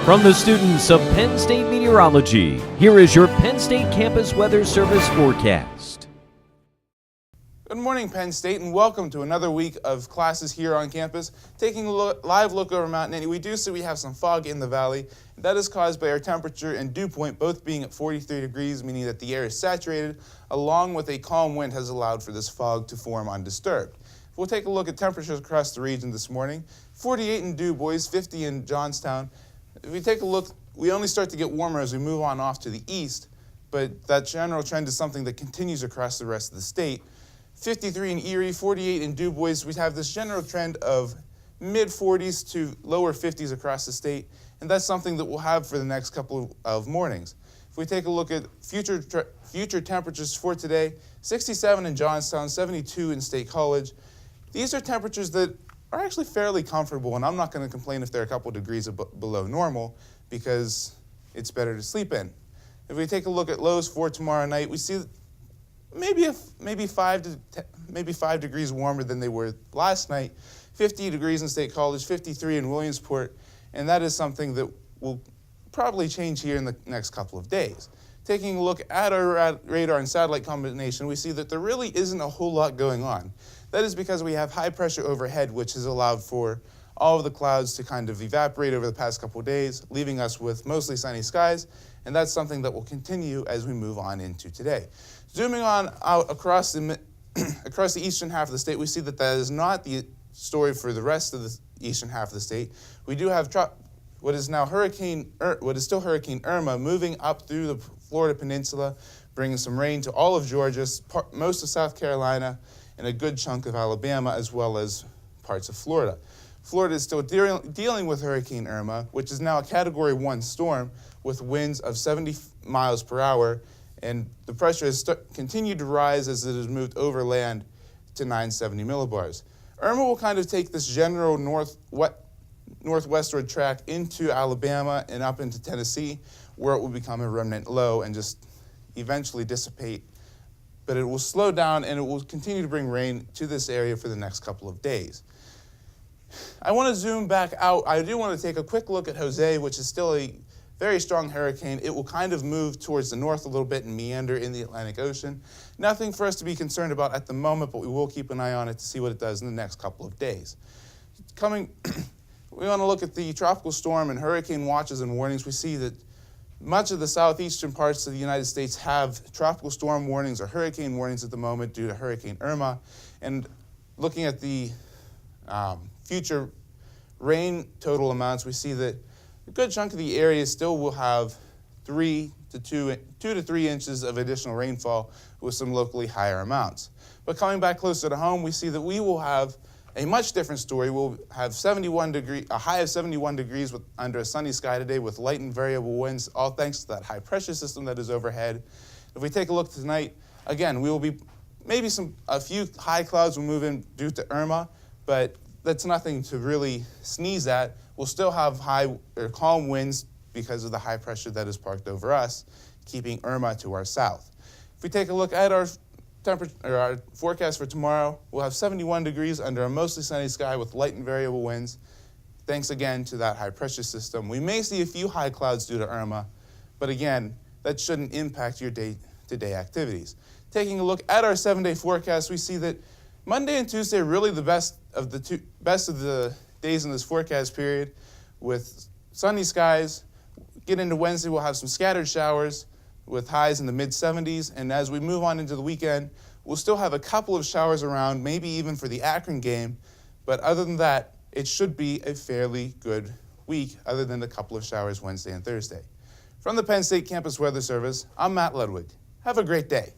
From the students of Penn State Meteorology, here is your Penn State Campus Weather Service forecast. Good morning, Penn State, and welcome to another week of classes here on campus. Taking a live look over Mount Nanny, we do see we have some fog in the valley. That is caused by our temperature and dew point both being at 43 degrees, meaning that the air is saturated, along with a calm wind has allowed for this fog to form undisturbed. We'll take a look at temperatures across the region this morning. 48 in Du Bois, 50 in Johnstown. If we take a look, we only start to get warmer as we move on off to the east, but that general trend is something that continues across the rest of the state. 53 in Erie, 48 in Du Bois. We have this general trend of mid-40s to lower 50s across the state, and that's something that we'll have for the next couple of mornings. If we take a look at future temperatures for today, 67 in Johnstown, 72 in State College. These are temperatures that are actually fairly comfortable, and I'm not going to complain if they're a couple degrees below normal because it's better to sleep in. If we take a look at lows for tomorrow night, we see maybe 5 degrees warmer than they were last night. 50 degrees in State College, 53 in Williamsport, and that is something that will probably change here in the next couple of days. Taking a look at our radar and satellite combination, we see that there really isn't a whole lot going on. That is because we have high pressure overhead, which has allowed for all of the clouds to kind of evaporate over the past couple of days, leaving us with mostly sunny skies, and that's something that will continue as we move on into today. Zooming on out across the eastern half of the state, we see that that is not the story for the rest of the eastern half of the state. We do have what is still Hurricane Irma moving up through the Florida Peninsula, bringing some rain to all of Georgia, most of South Carolina, and a good chunk of Alabama, as well as parts of Florida. Florida is still dealing with Hurricane Irma, which is now a Category 1 storm with winds of 70 miles per hour, and the pressure has continued to rise as it has moved overland to 970 millibars. Irma will kind of take this general northwestward track into Alabama and up into Tennessee, where it will become a remnant low and just eventually dissipate. But it will slow down and it will continue to bring rain to this area for the next couple of days. I want to zoom back out. I do want to take a quick look at Jose, which is still a very strong hurricane. It will kind of move towards the north a little bit and meander in the Atlantic Ocean. Nothing for us to be concerned about at the moment, but we will keep an eye on it to see what it does in the next couple of days. We want to look at the tropical storm and hurricane watches and warnings. We see that much of the southeastern parts of the United States have tropical storm warnings or hurricane warnings at the moment due to Hurricane Irma. And looking at the future rain total amounts, we see that a good chunk of the area still will have 2 to 3 inches of additional rainfall with some locally higher amounts. But coming back closer to home, we see that we will have a much different story. We'll have a high of 71 degrees under a sunny sky today with light and variable winds, all thanks to that high pressure system that is overhead. If we take a look tonight, again, we will be a few high clouds will move in due to Irma, but that's nothing to really sneeze at. We'll still have high or calm winds because of the high pressure that is parked over us, keeping Irma to our south. If we take a look at our forecast for tomorrow, we'll have 71 degrees under a mostly sunny sky with light and variable winds, thanks again to that high pressure system. We may see a few high clouds due to Irma, but again, that shouldn't impact your day-to-day activities. Taking a look at our 7-day forecast, we see that Monday and Tuesday are really the best of the days in this forecast period with sunny skies. Get into Wednesday, we'll have some scattered showers with highs in the mid-70s, and as we move on into the weekend, we'll still have a couple of showers around, maybe even for the Akron game, but other than that, it should be a fairly good week, other than a couple of showers Wednesday and Thursday. From the Penn State Campus Weather Service, I'm Matt Ludwig. Have a great day.